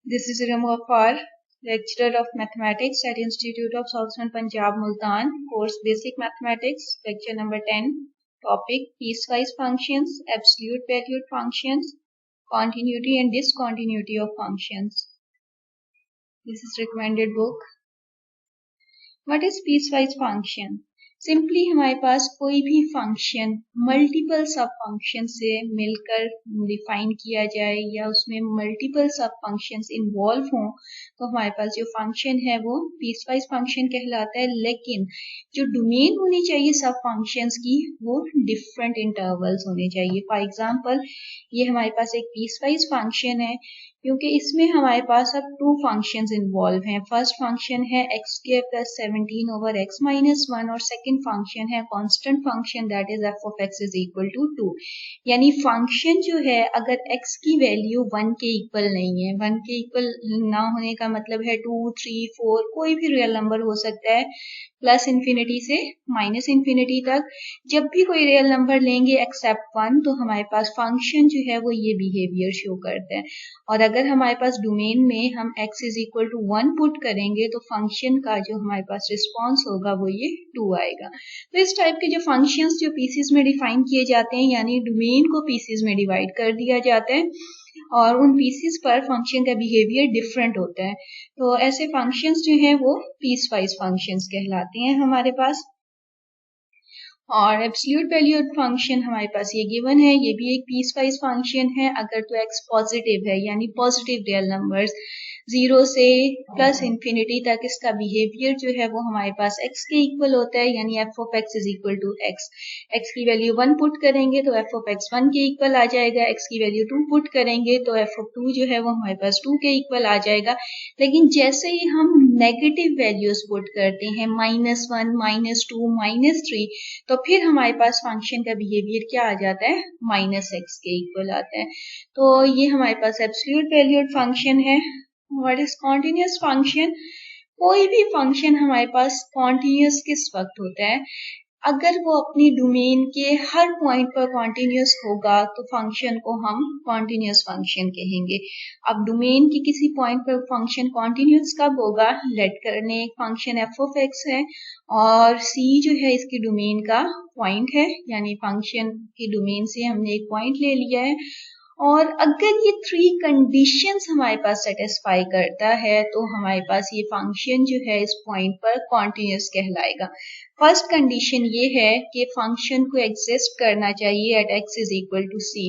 This is Ramo Afar, lecturer of mathematics at Institute of Southern Punjab, Multan, course Basic Mathematics, lecture number 10, topic piecewise functions, absolute valued functions, continuity and discontinuity of functions. This is recommended book. What is piecewise function? Simply हमारे पास कोई भी function multiple सब function से मिलकर define किया जाए या उसमें मल्टीपल सब फंक्शंस इन्वॉल्व हों तो हमारे पास जो फंक्शन है वो पीसवाइज फंक्शन कहलाता है। लेकिन जो डोमेन होनी चाहिए सब फंक्शंस की वो डिफरेंट इंटरवल्स होने चाहिए। फॉर एग्जांपल ये हमारे पास एक पीसवाइज फंक्शन है क्योंकि इसमें हमारे पास अब टू फंक्शंस इन्वॉल्व हैं। फर्स्ट फंक्शन है x² + 17 over x - 1 और सेकंड फंक्शन है constant function that is f of x = 2। यानी फंक्शन जो है अगर x की वैल्यू 1 के इक्वल नहीं है, 1 के इक्वल ना होने का मतलब है 2, 3, 4 कोई भी रियल नंबर हो सकता है प्लस इन्फिनिटी से माइनस इन्फिनिटी तक। जब भी कोई रियल नंबर लेंगे एक्सेप्ट 1 तो हमारे पास फंक्शन जो है वो ये बिहेवियर शो करता है। और अगर हमारे पास डोमेन में हम x = 1 पुट करेंगे तो फंक्शन का जो हमारे पास रिस्पॉन्स होगा वो ये 2 आएगा। तो इस टाइप के जो फंक्शंस जो पीसेस में डिफाइन किए जाते हैं यानी डोमेन को पीसेस में डिवाइड कर दिया जाता है और उन पीसेस पर फंक्शन का बिहेवियर डिफरेंट होता है। तो ऐसे फंक्शंस जो हैं वो पीसवाइज फंक्शंस कहलाते हैं हमारे पास। और एब्सोल्यूट वैल्यूड फंक्शन हमारे पास ये गिवन है, ये भी एक पीसवाइज फंक्शन है अगर तो x पॉजिटिव है यानी पॉजिटिव रियल नंबर्स 0 से प्लस इन्फिनिटी तक इसका बिहेवियर जो है वो हमारे पास x के इक्वल होता है यानी f of x = x। x की वैल्यू 1 पुट करेंगे तो f of x 1 के इक्वल आ जाएगा, x की वैल्यू 2 पुट करेंगे तो f of 2 जो है वो हमारे पास 2 के इक्वल आ जाएगा। लेकिन जैसे ही हम नेगेटिव वैल्यूज पुट करते हैं -1, -2, -3 तो फिर हमारे पास फंक्शन का बिहेवियर क्या आ जाता है -x के इक्वल आता है। तो ये हमारे पास एब्सोल्यूट वैल्यूड फंक्शन है। What is continuous function? कोई भी फंक्शन हमारे पास कॉन्टिन्यूअस किस वक्त होता है? अगर वो अपनी डोमेन के हर पॉइंट पर कॉन्टिन्यूअस होगा तो फंक्शन को हम कॉन्टिन्यूअस फंक्शन कहेंगे। अब डोमेन के किसी पॉइंट पर फंक्शन कॉन्टिन्यूअस कब होगा? लेट करने एक फंक्शन f of x है और c जो है इसकी डोमेन का पॉइंट है यानी फंक्शन की डोमेन से हमने एक पॉइंट ले लिया है और अगर ये 3 कंडीशंस हमारे पास सेटिस्फाई करता है तो हमारे पास ये फंक्शन जो है इस पॉइंट पर कॉन्टिन्यूअस कहलाएगा। फर्स्ट कंडीशन ये है कि फंक्शन को एग्जिस्ट करना चाहिए एट x = c।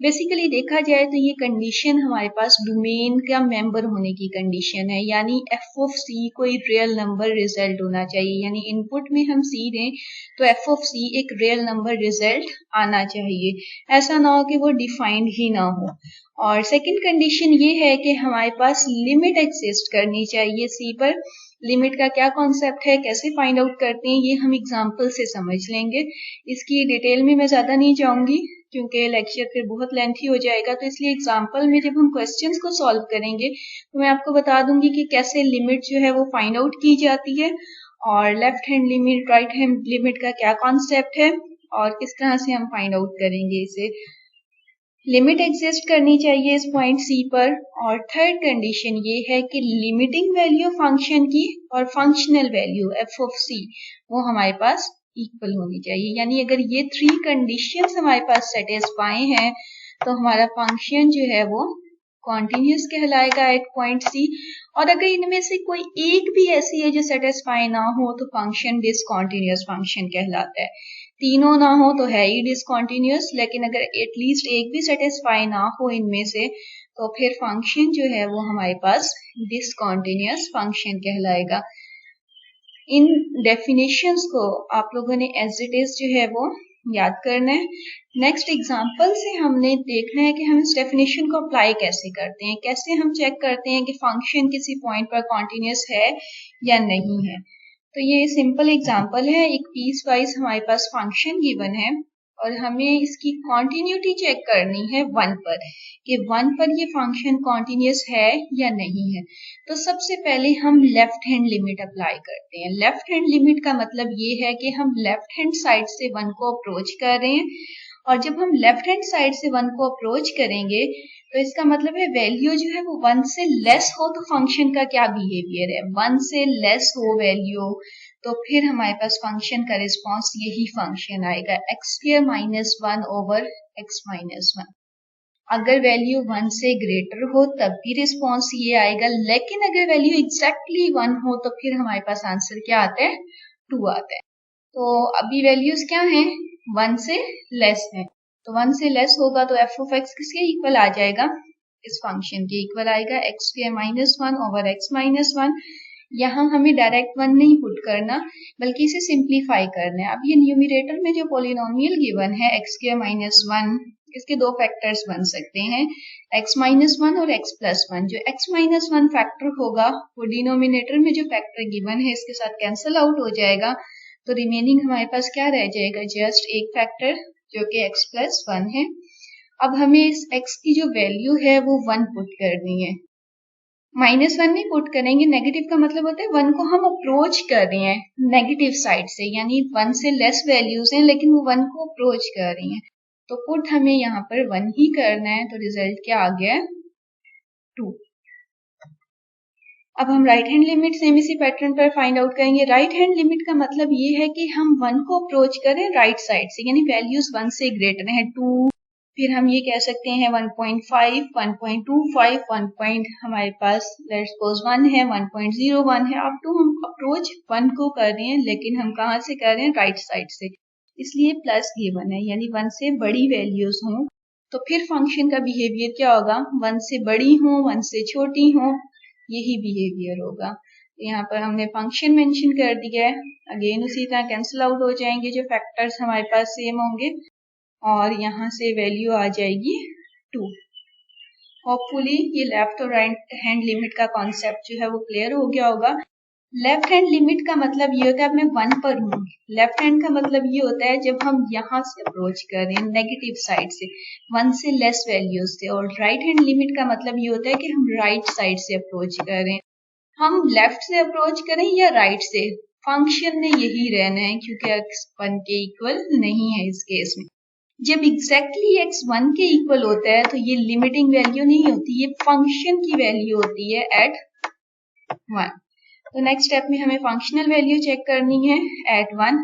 बेसिकली देखा जाए तो ये कंडीशन हमारे पास डोमेन का मेंबर होने की कंडीशन है यानी f of c कोई रियल नंबर रिजल्ट होना चाहिए यानी इनपुट में हम c दें तो f of c एक रियल नंबर रिजल्ट आना चाहिए, ऐसा ना हो कि वो डिफाइंड ही ना हो। और सेकंड कंडीशन ये है कि हमारे पास लिमिट एग्जिस्ट करनी चाहिए c पर। लिमिट का क्या कॉन्सेप्ट है, कैसे फाइंड आउट करते हैं, ये हम एग्जाम्पल से समझ लेंगे। इसकी डिटेल में मैं ज्यादा नहीं जाऊंगी क्योंकि लेक्चर फिर बहुत लेंथी हो जाएगा, तो इसलिए एग्जाम्पल में जब हम क्वेश्चंस को सॉल्व करेंगे तो मैं आपको बता दूंगी कि कैसे लिमिट जो है वो फाइंड आउट की जाती है और left hand limit right hand limit का क्या कॉन्सेप्ट है और किस तरह से हम फाइंड आउट करेंगे इसे। लिमिट एग्जिस्ट करनी चाहिए इस पॉइंट C पर। और थर्ड कंडीशन ये है कि लिमिटिंग वैल्यू फंक्शन की और functional value f of c वो हमारे पास इक्वल होनी चाहिए। यानी अगर ये 3 कंडीशंस हमारे पास सेटिस्फाई हैं तो हमारा फंक्शन जो है वो कॉन्टिन्यूअस कहलाएगा एट पॉइंट C। और अगर इनमें से कोई एक भी ऐसी है जो सेटिस्फाई ना हो तो फंक्शन डिसकॉन्टिन्यूअस फंक्शन कहलाता है। तीनों ना हो तो है ही डिसकॉन्टिन्यूअस, लेकिन अगर एटलीस्ट एक भी सेटिस्फाई ना हो इनमें से तो फिर फंक्शन जो है वो हमारे पास डिसकॉन्टिन्यूअस फंक्शन कहलाएगा। इन डेफिनेशंस को आप लोगों ने एज इट इज जो है वो याद करना है। नेक्स्ट एग्जांपल से हमने देखना है कि हम इस डेफिनेशन को अप्लाई कैसे करते हैं, कैसे हम चेक करते हैं कि फंक्शन किसी पॉइंट पर कॉन्टिन्यूअस है या नहीं है। तो ये सिंपल एग्जांपल है, एक पीस वाइज हमारे पास फंक्शन गिवन है और हमें इसकी कॉन्टिन्यूटी चेक करनी है 1 पर कि 1 पर ये फंक्शन कॉन्टिन्यूअस है या नहीं है। तो सबसे पहले हम लेफ्ट हैंड लिमिट अप्लाई करते हैं। लेफ्ट हैंड लिमिट का मतलब ये है कि हम लेफ्ट हैंड साइड से 1 को अप्रोच कर रहे हैं और जब हम लेफ्ट हैंड साइड से 1 को अप्रोच करेंगे तो इसका मतलब है वैल्यू जो है वो 1 से लेस हो तो फंक्शन का क्या बिहेवियर है, 1 से लेस हो वैल्यू तो फिर हमारे पास फंक्शन का रिस्पॉन्स यही फंक्शन आएगा x² - 1 ओवर x - 1। अगर वैल्यू 1 से ग्रेटर हो तब भी रिस्पॉन्स ये आएगा, लेकिन अगर वैल्यू एग्जैक्टली 1 हो तो फिर हमारे पास आंसर क्या आता है, 2 आता है। तो अभी वैल्यूज क्या हैं, 1 से लेस है, तो 1 से लेस होगा तो f ऑफ x किसके इक्वल आ जाएगा, इस फंक्शन के इक्वल आएगा, x² - 1 ओवर x - 1। यहाँ हमें डायरेक्ट 1 नहीं पुट करना बल्कि इसे सिंप्लीफाई करना है। अब ये न्यूमरेटर में जो पॉलिनोमियल गिवन है x² - 1, इसके दो फैक्टर्स बन सकते हैं x - 1 और x + 1। जो x - 1 फैक्टर होगा वो डिनोमिनेटर में जो फैक्टर गिवन है इसके साथ कैंसिल आउट हो जाएगा, तो रिमेनिंग हमारे पास क्या रह जाएगा, जस्ट एक फैक्टर जो कि x + 1 है। अब हमें इस x की जो वैल्यू है वो 1 पुट करनी है, -1 नहीं पुट करेंगे, नेगेटिव का मतलब होता है 1 को हम अप्रोच कर रहे हैं नेगेटिव साइड से, यानी 1 से लेस वैल्यूज हैं लेकिन वो 1 को अप्रोच कर रही हैं, तो पुट हमें यहाँ पर 1 ही करना है, तो रिजल्ट क्या आ गया, 2। अब हम राइट हैंड लिमिट सेम इसी पैटर्न पर फाइंड आउट करेंगे। राइट हैंड लिमिट का मतलब ये है कि हम 1 को अप्रोच करें राइट साइड से, यानी वैल्यूज 1 से ग्रेटर है, 2, फिर हम ये कह सकते हैं 1.5, 1.25, 1. हमारे पास लेट्स सपोज 1 है, 1.01 है, अब तो हम अप्रोच 1 को कर रहे हैं लेकिन हम कहाँ से कर रहे हैं, राइट साइड से, इसलिए प्लस गिवन है, यानी 1 से बड़ी वैल्यूज हों तो फिर फंक्शन का बिहेवियर क्या होगा, 1 से बड़ी हो 1 से छोटी हो, यही बिहेवियर होगा। तो यहाँ पर हमने फंक्शन मेंशन कर दिया है, अगेन उसी तरह कैंसिल आउट हो जाएंगे जो फैक्टर्स हमारे पास सेम होंगे और यहाँ से वैल्यू आ जाएगी 2। होपफुली ये लेफ्ट और राइट हैंड लिमिट का कॉन्सेप्ट जो है वो क्लियर हो गया होगा। लेफ्ट हैंड लिमिट का मतलब ये होता है अब मैं 1 पर हूँ, लेफ्ट हैंड का मतलब ये होता है जब हम यहाँ से अप्रोच कर रहे हैं नेगेटिव साइड से 1 से लेस वैल्यूज से, और राइट हैंड लिमिट का मतलब ये होता है कि हम राइट साइड से अप्रोच कर रहे हैं, हम लेफ्ट से अप्रोच करें या राइट से, फंक्शन ने यही रहना है क्योंकि x 1 के इक्वल नहीं है इस केस में। जब एग्जैक्टली x 1 के इक्वल होता है तो ये लिमिटिंग वैल्यू नहीं होती, ये फंक्शन की वैल्यू होती है एट 1। तो नेक्स्ट स्टेप में हमें फंक्शनल वैल्यू चेक करनी है एट 1।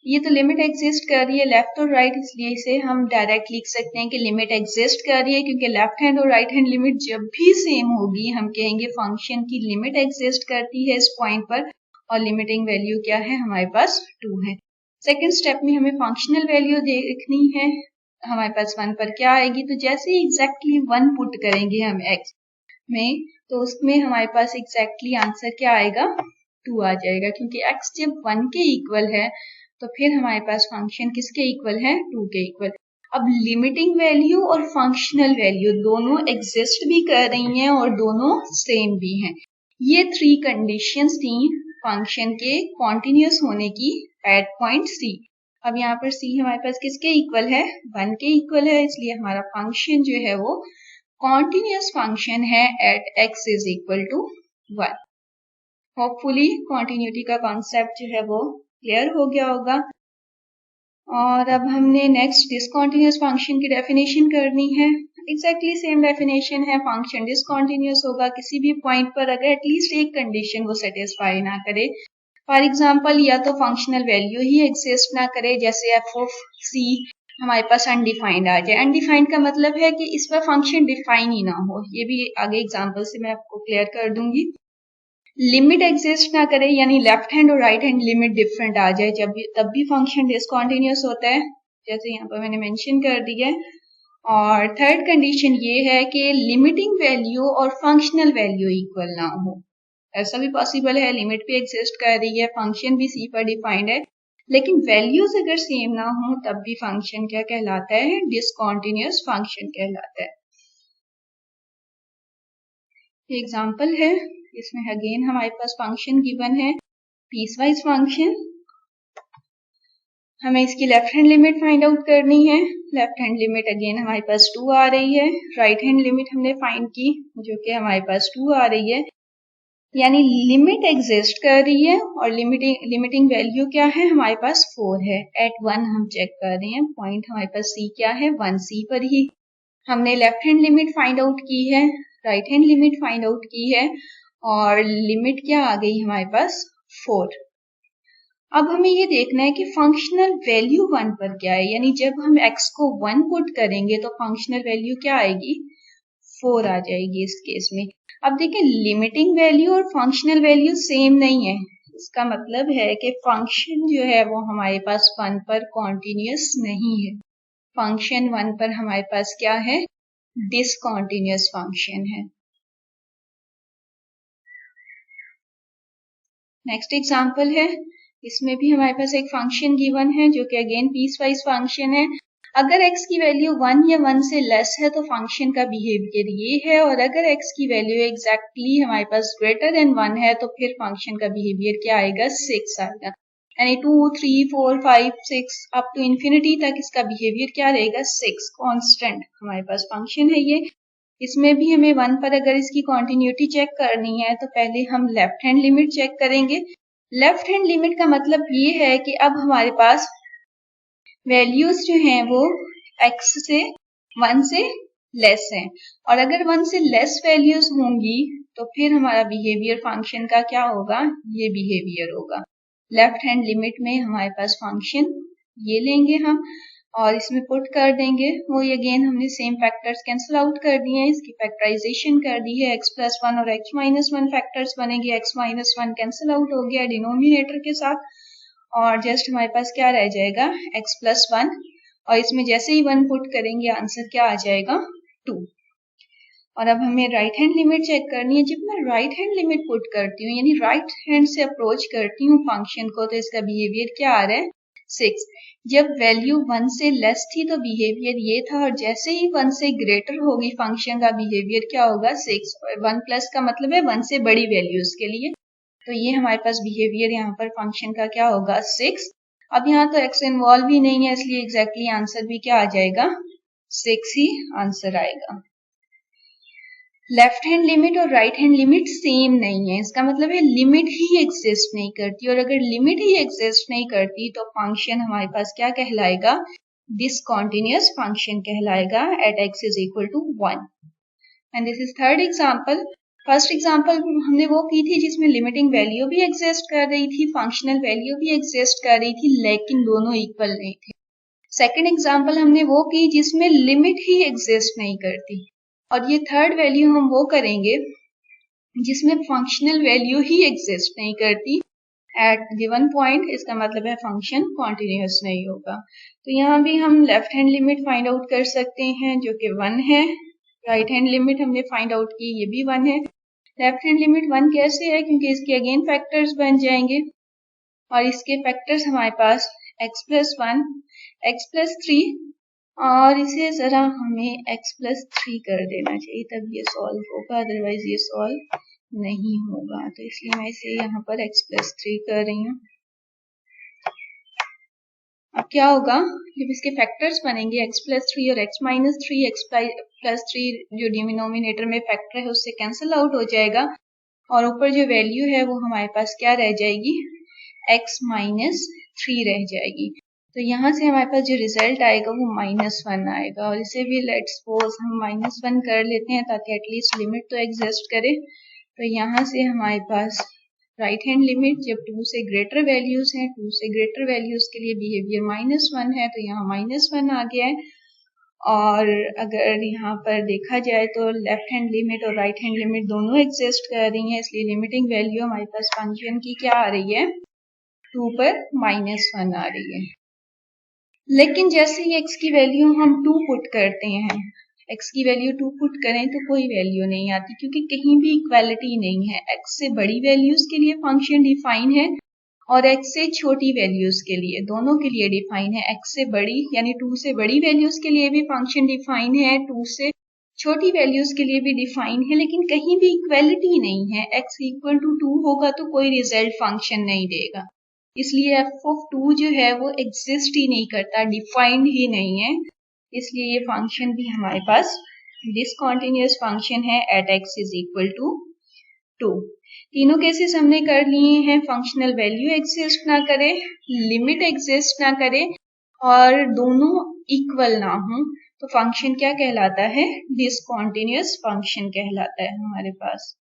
ये तो लिमिट एग्जिस्ट कर रही है लेफ्ट और राइट, इसलिए इसे हम डायरेक्ट लिख सकते हैं कि लिमिट एग्जिस्ट कर रही है, क्योंकि लेफ्ट हैंड और राइट हैंड लिमिट जब भी सेम होगी हम कहेंगे फंक्शन की लिमिट एग्जिस्ट करती है इस पॉइंट पर, और लिमिटिंग वैल्यू क्या है, हमारे पास 2 है। सेकेंड स्टेप में हमें फंक्शनल वैल्यू देखनी है, हमारे पास 1 पर क्या आएगी, तो जैसे ही एग्जैक्टली 1 पुट करेंगे हम x में तो उसमें हमारे पास एग्जैक्टली आंसर क्या आएगा, 2 आ जाएगा, क्योंकि x जब 1 के इक्वल है तो फिर हमारे पास फंक्शन किसके इक्वल है, 2 के इक्वल। अब लिमिटिंग वैल्यू और फंक्शनल वैल्यू दोनों एग्जिस्ट भी कर रही हैं और दोनों सेम भी हैं। ये 3 कंडीशंस थी फंक्शन के कॉन्टिन्यूस होने की एट पॉइंट C। अब यहाँ पर C हमारे पास किसके इक्वल है, 1 के इक्वल है, इसलिए हमारा फंक्शन जो है वो कॉन्टिन्यूस फंक्शन है at x is equal to 1। Hopefully continuity का कॉन्सेप्ट जो है वो क्लियर हो गया होगा। और अब हमने नेक्स्ट डिसकॉन्टिन्यूस फंक्शन की डेफिनेशन करनी है। एग्जैक्टली सेम डेफिनेशन है, फंक्शन डिसकॉन्टिन्यूस होगा किसी भी पॉइंट पर अगर एटलीस्ट एक कंडीशन वो सेटिस्फाई ना करे। फॉर एग्जाम्पल या तो फंक्शनल वैल्यू ही एग्जिस्ट ना करे, जैसे f ऑफ c हमारे पास अनडिफाइंड आ जाए। अनडिफाइंड का मतलब है कि इस पर फंक्शन डिफाइन ही ना हो, ये भी आगे एग्जाम्पल से मैं आपको क्लियर कर दूंगी। लिमिट एग्जिस्ट ना करे, यानी लेफ्ट हैंड और राइट हैंड लिमिट डिफरेंट आ जाए तब भी फंक्शन डिसकॉन्टिन्यूस होता है, जैसे यहाँ पर मैंने मेंशन कर दिया है। और थर्ड कंडीशन ये है कि लिमिटिंग वैल्यू और फंक्शनल वैल्यू इक्वल ना हो। ऐसा भी पॉसिबल है, लिमिट भी एग्जिस्ट कर रही है, फंक्शन भी C पर डिफाइंड है, लेकिन वैल्यूज अगर सेम ना हो तब भी फंक्शन क्या कहलाता है, डिसकॉन्टिन्यूस फंक्शन कहलाता है। एग्जाम्पल है, इसमें अगेन हमारे पास फंक्शन गिवन है पीसवाइज फंक्शन। हमें इसकी left hand limit find out करनी है। लेफ्ट हैंड लिमिट अगेन हमारे पास 2 आ रही है, राइट हैंड लिमिट हमने फाइंड की जो कि हमारे पास 2 आ रही है। यानी लिमिट एग्जिस्ट कर रही है और लिमिटिंग वैल्यू क्या है, हमारे पास 4 है। एट 1 हम चेक कर रहे हैं, पॉइंट हमारे पास सी क्या है, 1 सी पर ही। हमने left hand limit find out की है, right hand limit find out की है और लिमिट क्या आ गई हमारे पास 4। अब हमें ये देखना है कि फंक्शनल वैल्यू 1 पर क्या है, यानी जब हम x को 1 पुट करेंगे तो फंक्शनल वैल्यू क्या आएगी, 4 आ जाएगी इस केस में। अब देखें, लिमिटिंग वैल्यू और फंक्शनल वैल्यू सेम नहीं है। इसका मतलब है कि फंक्शन जो है वो हमारे पास 1 पर कॉन्टिन्यूस नहीं है। फंक्शन 1 पर हमारे पास क्या है, डिसकॉन्टिन्यूस फंक्शन है। नेक्स्ट एग्जांपल है, इसमें भी हमारे पास एक फंक्शन गिवन है जो कि अगेन पीस वाइज फंक्शन है। अगर x की वैल्यू 1 या 1 से लेस है तो फंक्शन का बिहेवियर ये है, और अगर x की वैल्यू एग्जैक्टली हमारे पास ग्रेटर देन 1 है तो फिर फंक्शन का बिहेवियर क्या आएगा, 6 आएगा। यानी 2, 3, 4, 5, 6 अप टू इंफिनिटी तक इसका बिहेवियर क्या रहेगा, 6 कांस्टेंट हमारे पास फंक्शन है ये। इसमें भी हमें 1 पर अगर इसकी कॉन्टिन्यूटी चेक करनी है तो पहले हम लेफ्ट हैंड लिमिट चेक करेंगे। लेफ्ट हैंड लिमिट का मतलब ये है कि अब हमारे पास वैल्यूज जो हैं वो x से 1 से लेस हैं, और अगर 1 से लेस वैल्यूज होंगी तो फिर हमारा बिहेवियर फंक्शन का क्या होगा, ये बिहेवियर होगा। लेफ्ट हैंड लिमिट में हमारे पास फंक्शन ये लेंगे हम और इसमें पुट कर देंगे, वो अगेन हमने सेम फैक्टर्स कैंसिल आउट कर दिए हैं, इसकी फैक्टराइजेशन कर दी है, x+1 और x-1 फैक्टर्स बनेंगे, x-1 कैंसिल आउट हो गया डिनोमिनेटर के साथ और जस्ट हमारे पास क्या रह जाएगा, x+1 और इसमें जैसे ही 1 पुट करेंगे आंसर क्या आ जाएगा, 2। और अब हमें राइट हैंड लिमिट चेक करनी है। जब मैं राइट हैंड लिमिट पुट करती हूँ यानी राइट हैंड से अप्रोच करती हूँ फंक्शन को तो इसका बिहेवियर क्या आ रहा है, 6। जब वैल्यू 1 से लेस थी तो बिहेवियर ये था और जैसे ही 1 से ग्रेटर होगी फंक्शन का बिहेवियर क्या होगा, 6। 1 प्लस का मतलब है 1 से बड़ी वैल्यूज के लिए, तो ये हमारे पास बिहेवियर यहाँ पर फंक्शन का क्या होगा, 6। अब यहाँ तो x इन्वॉल्व ही नहीं है इसलिए एग्जैक्टली आंसर भी क्या आ जाएगा, 6 ही आंसर आएगा। लेफ्ट हैंड लिमिट और राइट हैंड लिमिट सेम नहीं है, इसका मतलब है लिमिट ही एग्जिस्ट नहीं करती, और अगर लिमिट ही एग्जिस्ट नहीं करती तो फंक्शन हमारे पास क्या कहलाएगा, डिसकॉन्टिन्यूअस फंक्शन कहलाएगा at x is equal to 1। And this is third example. First example हमने वो की थी जिसमें लिमिटिंग वैल्यू भी एग्जिस्ट कर रही थी, फंक्शनल वैल्यू भी एग्जिस्ट कर रही थी, लेकिन दोनों इक्वल नहीं थे। सेकेंड एग्जांपल हमने वो की जिसमें लिमिट ही एग्जिस्ट नहीं करती, और ये थर्ड वैल्यू हम वो करेंगे जिसमें फंक्शनल वैल्यू ही एग्जिस्ट नहीं करती एट गिवन पॉइंट, इसका मतलब है फंक्शन कॉन्टिन्यूस नहीं होगा। तो यहाँ भी हम left hand limit find out कर सकते हैं जो कि 1 है, राइट हैंड लिमिट हमने फाइंड आउट की ये भी 1 है। लेफ्ट हैंड लिमिट 1 कैसे है, क्योंकि इसके अगेन फैक्टर्स बन जाएंगे और इसके फैक्टर्स हमारे पास x+1, x+3 और इसे जरा हमें x+3 कर देना चाहिए तब ये सॉल्व होगा, अदरवाइज ये सॉल्व नहीं होगा, तो इसलिए मैं इसे यहाँ पर x+3 कर रही हूँ। अब क्या होगा, जब इसके फैक्टर्स बनेंगे x+3 और x-3, x+3 जो डिनोमिनेटर में फैक्टर है उससे कैंसिल आउट हो जाएगा और ऊपर जो वैल्यू है वो हमारे पास क्या रह जाएगी, x-3 रह जाएगी। तो यहाँ से हमारे पास जो रिजल्ट आएगा वो -1 आएगा, और इसे भी लेट्स सपोज हम -1 कर लेते हैं ताकि एटलीस्ट लिमिट तो एग्जिस्ट करे। तो यहाँ से हमारे पास राइट हैंड लिमिट जब 2 से ग्रेटर वैल्यूज हैं, 2 से ग्रेटर वैल्यूज के लिए बिहेवियर -1 है, तो यहाँ -1 आ गया है। और अगर यहाँ पर देखा जाए तो लेफ्ट हैंड लिमिट और राइट हैंड लिमिट दोनों एग्जिस्ट कर रही हैं, इसलिए लिमिटिंग वैल्यू हमारे पास फंक्शन की क्या आ रही है, 2 पर -1 आ रही है। लेकिन जैसे ही x की वैल्यू हम 2 पुट करते हैं, x की वैल्यू 2 पुट करें तो कोई वैल्यू नहीं आती क्योंकि कहीं भी इक्वालिटी नहीं है। x से बड़ी वैल्यूज के लिए फंक्शन डिफाइन है और x से छोटी वैल्यूज के लिए, दोनों के लिए डिफाइन है। x से बड़ी यानी 2 से बड़ी वैल्यूज के लिए भी फंक्शन डिफाइन है, 2 से छोटी वैल्यूज के लिए भी डिफाइन है, लेकिन कहीं भी इक्वालिटी नहीं है। x इक्वल टू 2 होगा तो कोई रिजल्ट फंक्शन नहीं देगा, इसलिए f(2) जो है वो एग्जिस्ट ही नहीं करता, डिफाइंड ही नहीं है, इसलिए ये फंक्शन भी हमारे पास डिसकॉन्टिन्यूअस फंक्शन है at x is equal to 2। तीनों केसेस हमने कर लिए हैं, फंक्शनल वैल्यू एग्जिस्ट ना करे, लिमिट एग्जिस्ट ना करे और दोनों इक्वल ना हो, तो फंक्शन क्या कहलाता है? डिसकंटीन्यूअस फंक्शन कहलाता है हमारे पास।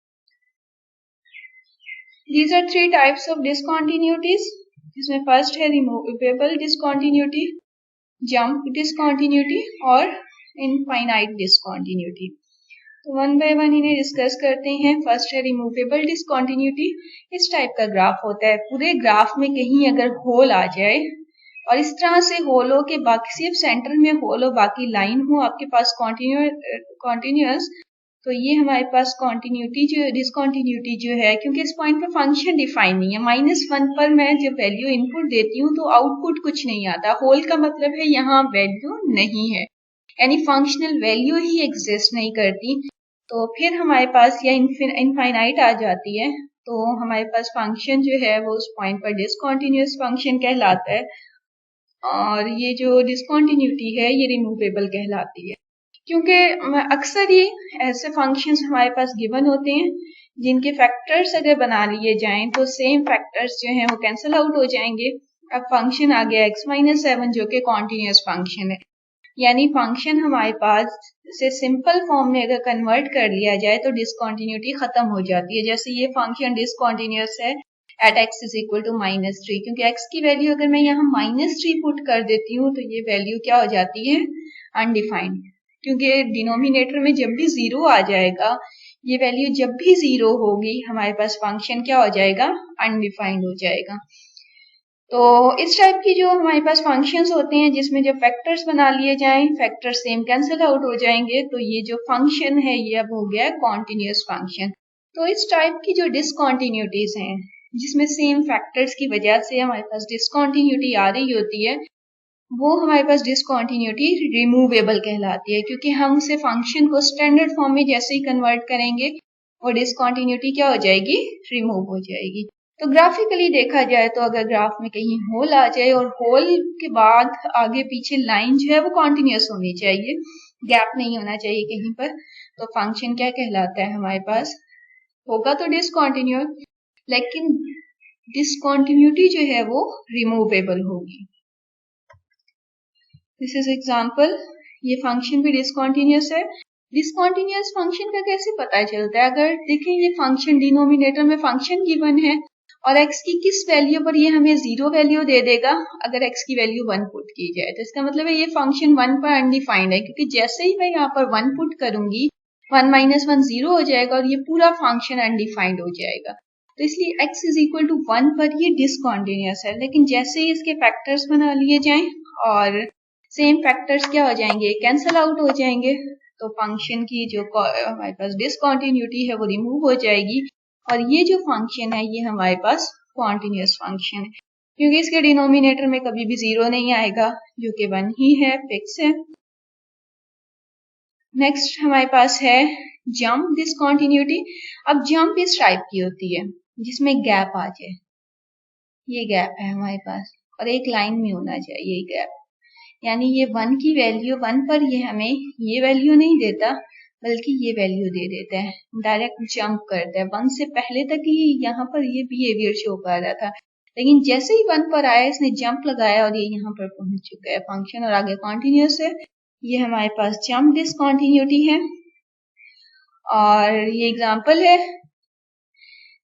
These are three types of discontinuities, जिसमें फर्स्ट है रिमूवेबल डिसकंटिन्यूटी, जंप डिसकंटिन्यूटी और इनफाइनाइट डिसकंटिन्यूटी। तो वन बाय वन इन्हें डिस्कस करते हैं। फर्स्ट है रिमूवेबल डिसकंटिन्यूटी। इस टाइप का ग्राफ होता है, पूरे ग्राफ में कहीं अगर होल आ जाए और इस तरह से होल हो कि बाकी सिर्फ सेंटर में होल हो, बाकी लाइन हो आपके पास कॉन्टिन्यूअस, तो ये हमारे पास कॉन्टिन्यूटी जो डिसकंटिन्यूटी जो है, क्योंकि इस पॉइंट पर फंक्शन डिफाइन नहीं है। -1 पर मैं जब वैल्यू इनपुट देती हूँ तो आउटपुट कुछ नहीं आता। होल का मतलब है यहाँ वैल्यू नहीं है, यानी फंक्शनल वैल्यू ही एग्जिस्ट नहीं करती। तो फिर हमारे पास या इनफाइनाइट आ जाती है, तो हमारे पास फंक्शन जो है वो उस पॉइंट पर डिसकंटिन्यूअस फंक्शन कहलाता है और ये जो डिसकंटिन्यूटी है ये रिमूवेबल कहलाती है। क्योंकि अक्सर ही ऐसे फंक्शंस हमारे पास गिवन होते हैं जिनके फैक्टर्स अगर बना लिए जाएं तो सेम फैक्टर्स जो हैं वो कैंसिल आउट हो जाएंगे। अब फंक्शन आ गया x-7 जो कि कॉन्टिन्यूअस फंक्शन है, यानी फंक्शन हमारे पास से सिंपल फॉर्म में अगर कन्वर्ट कर लिया जाए तो डिसकंटिन्यूटी खत्म हो जाती है। जैसे ये फंक्शन डिसकंटिन्यूअस है at x is equal to -3, क्योंकि x की वैल्यू अगर मैं यहाँ -3 पुट कर देती हूँ तो ये वैल्यू क्या हो जाती है? अनडिफाइंड। क्योंकि डिनोमिनेटर में जब भी 0 आ जाएगा, ये वैल्यू जब भी 0 होगी हमारे पास फंक्शन क्या हो जाएगा? अनडिफाइंड हो जाएगा। तो इस टाइप की जो हमारे पास फंक्शंस होते हैं जिसमें जब फैक्टर्स बना लिए जाएं, फैक्टर्स सेम कैंसिल आउट हो जाएंगे, तो ये जो फंक्शन है ये अब हो गया कॉन्टिन्यूअस फंक्शन। तो इस टाइप की जो डिसकंटिन्यूटीज हैं जिसमें सेम फैक्टर्स की वजह से हमारे पास डिसकंटिन्यूटी आ रही होती है, वो हमारे पास डिसकंटिन्यूटी रिमूवेबल कहलाती है, क्योंकि हम उसे फंक्शन को स्टैंडर्ड फॉर्म में जैसे ही कन्वर्ट करेंगे और डिसकंटिन्यूटी क्या हो जाएगी? रिमूव हो जाएगी। तो ग्राफिकली देखा जाए तो अगर ग्राफ में कहीं होल आ जाए और होल के बाद आगे पीछे लाइन जो है वो कॉन्टिन्यूअस होनी चाहिए, गैप नहीं होना चाहिए कहीं पर, तो फंक्शन क्या कहलाता है? हमारे पास होगा तो डिसकंटिन्यूअस, लेकिन डिसकंटिन्यूटी जो है वो रिमूवेबल होगी। This is example. ये फंक्शन भी डिसकंटिन्यूअस है। डिसकंटिन्यूअस फंक्शन का कैसे पता चलता है? अगर देखें ये फंक्शन डिनोमिनेटर में फंक्शन गिवन है और x की किस वैल्यू पर ये हमें 0 वैल्यू दे देगा, अगर x की वैल्यू 1 पुट की जाए तो इसका मतलब है ये फंक्शन 1 पर अनडिफाइंड है, क्योंकि जैसे ही मैं यहाँ पर 1 पुट करूंगी 1 - 1 0 हो जाएगा और ये पूरा फंक्शन अनडिफाइंड हो जाएगा। तो इसलिए x इज इक्वल टू 1 पर ये डिसकंटिन्यूअस है, लेकिन जैसे ही इसके फैक्टर्स बना लिए जाएं और सेम फैक्टर्स क्या हो जाएंगे? कैंसिल आउट हो जाएंगे, तो फंक्शन की जो हमारे पास डिसकंटिन्यूटी है वो रिमूव हो जाएगी और ये जो फंक्शन है ये हमारे पास कॉन्टिन्यूअस फंक्शन है, क्योंकि इसके डिनोमिनेटर में कभी भी 0 नहीं आएगा जो कि 1 ही है, फिक्स है। नेक्स्ट हमारे पास है जंप डिसकंटिन्यूटी। अब जंप इस टाइप की होती है जिसमें गैप आ जाए, ये गैप है हमारे पास और एक लाइन में होना चाहिए गैप, यानी ये 1 की वैल्यू 1 पर ये हमें ये वैल्यू नहीं देता बल्कि ये वैल्यू दे देता है, डायरेक्ट जंप करता है। 1 से पहले तक ही यहाँ पर ये बिहेवियर शो कर रहा था, लेकिन जैसे ही 1 पर आया इसने जंप लगाया और ये यहाँ पर पहुंच चुका है फंक्शन और आगे कॉन्टिन्यूअस है। ये हमारे पास जंप डिसकंटिन्यूटी है और ये एग्जाम्पल है।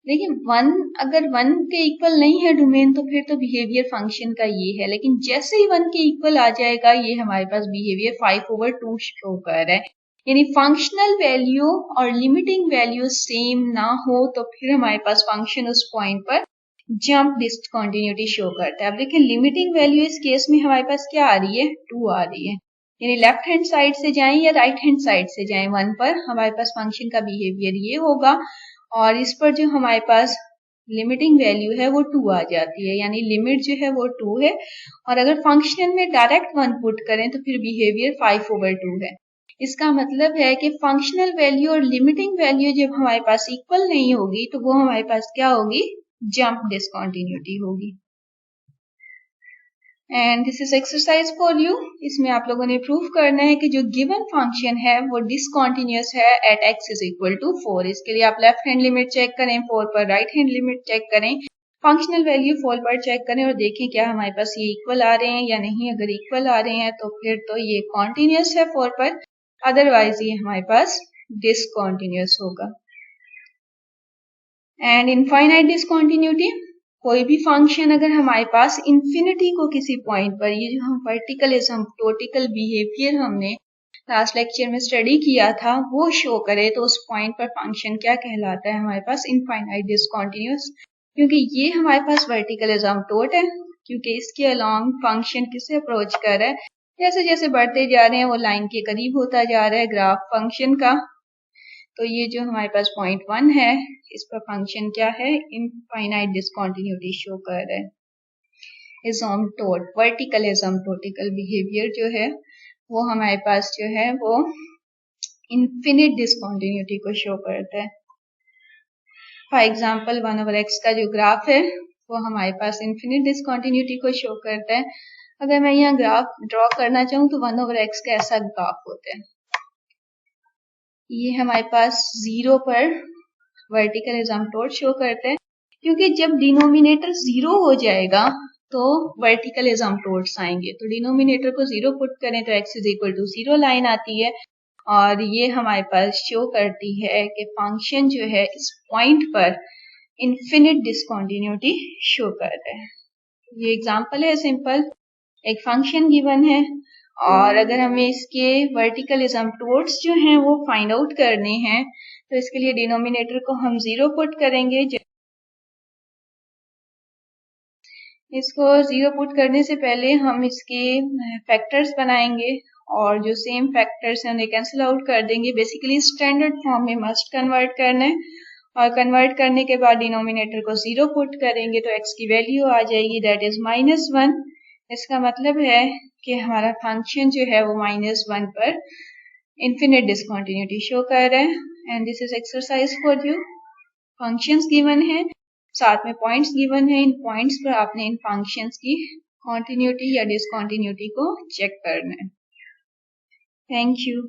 देखिए 1 अगर 1 के इक्वल नहीं है डोमेन तो फिर तो बिहेवियर फंक्शन का ये है, लेकिन जैसे ही 1 के इक्वल आ जाएगा ये हमारे पास बिहेवियर 5/2 शो कर रहा है, यानी फंक्शनल वैल्यू और लिमिटिंग वैल्यू सेम ना हो तो फिर हमारे पास फंक्शन उस पॉइंट पर जंप डिसकंटिन्यूटी शो करता है। अब देखिए लिमिटिंग वैल्यू इस केस में हमारे पास क्या आ रही है? 2 आ रही है, यानी लेफ्ट हैंड साइड से जाएं या राइट हैंड साइड से जाएं 1 पर हमारे पास फंक्शन का बिहेवियर ये होगा और इस पर जो हमारे पास लिमिटिंग वैल्यू है वो 2 आ जाती है, यानी लिमिट जो है वो 2 है और अगर फंक्शन में डायरेक्ट 1 पुट करें तो फिर बिहेवियर 5/2 है। इसका मतलब है कि फंक्शनल वैल्यू और लिमिटिंग वैल्यू जब हमारे पास इक्वल नहीं होगी तो वो हमारे पास क्या होगी? जंप डिसकंटिन्यूटी होगी। And this is exercise for you. इसमें आप लोगों ने प्रूव करना है कि जो गिवन फंक्शन है वो डिसकंटिन्यूअस है at x is equal to 4। इसके लिए आप लेफ्ट हैंड लिमिट चेक करें 4 पर, राइट हैंड लिमिट चेक करें, फंक्शनल वैल्यू 4 पर चेक करें और देखें क्या हमारे पास ये इक्वल आ रहे हैं या नहीं। अगर इक्वल आ रहे हैं तो फिर तो ये कॉन्टिन्यूअस है 4 पर, अदरवाइज ये हमारे पास डिसकंटिन्यूअस होगा। एंड इनफाइनाइट डिसकंटिन्यूटी, कोई भी फंक्शन अगर हमारे पास इंफिनिटी को किसी पॉइंट पर, ये जो हम वर्टिकल एसिम्प्टोटिकल बिहेवियर हमने लास्ट लेक्चर में स्टडी किया था वो शो करे तो उस पॉइंट पर फंक्शन क्या कहलाता है हमारे पास, इनफाइनाइट डिसकंटिन्यूअस। क्योंकि ये हमारे पास वर्टिकल एसिम्प्टोट है, क्योंकि इसके अलोंग फंक्शन किसे अप्रोच कर रहा है, जैसे जैसे बढ़ते जा रहे हैं वो लाइन के करीब होता जा रहा है ग्राफ फंक्शन का। तो ये जो हमारे पास पॉइंट 1 है इस पर फंक्शन क्या है, इनफाइनाइट डिसकंटिन्यूटी शो कर रहा है। एसिम्प्टोट, वर्टिकल एसिम्प्टोटिकल बिहेवियर जो है वो हमारे पास जो है वो इनफिनिट डिसकंटिन्यूटी को शो करता है। फॉर एग्जांपल 1/x का जो ग्राफ है वो हमारे पास इनफिनिट डिसकंटिन्यूटी को शो करता है। अगर मैं यहाँ ग्राफ ड्रॉ करना चाहूँ तो 1/x का ऐसा ग्राफ होता है। ये हमारे पास 0 पर वर्टिकल एसिम्प्टोट शो करता है, क्योंकि जब डिनोमिनेटर 0 हो जाएगा तो वर्टिकल एसिम्प्टोट्स आएंगे। तो डिनोमिनेटर को 0 पुट करें तो x is equal to 0 line आती है और ये हमारे पास शो करती है कि फंक्शन जो है इस पॉइंट पर इनफिनिट डिसकंटिन्यूटी शो करता है। ये एग्जांपल है सिंपल, एक फंक्शन गिवन है और अगर हमें इसके वर्टिकल एसिम्प्टोट्स जो हैं वो फाइंड आउट करने हैं तो इसके लिए डिनोमिनेटर को हम 0 पुट करेंगे। इसको 0 पुट करने से पहले हम इसके फैक्टर्स बनाएंगे और जो सेम फैक्टर्स हैं उन्हें कैंसिल आउट कर देंगे। बेसिकली स्टैंडर्ड फॉर्म में मस्ट कन्वर्ट करना है और कन्वर्ट करने के बाद डिनोमिनेटर को 0 पुट करेंगे तो x की वैल्यू आ जाएगी दैट इज -1। इसका मतलब है कि हमारा फंक्शन जो है वो -1 पर इनफिनिट डिसकंटिन्यूटी शो कर रहा है। And this is exercise for you. Functions given है, साथ में पॉइंट्स गिवन है, इन पॉइंट्स पर आपने इन फंक्शंस की कॉन्टिन्यूटी या डिसकंटिन्यूटी को चेक करना है। Thank you.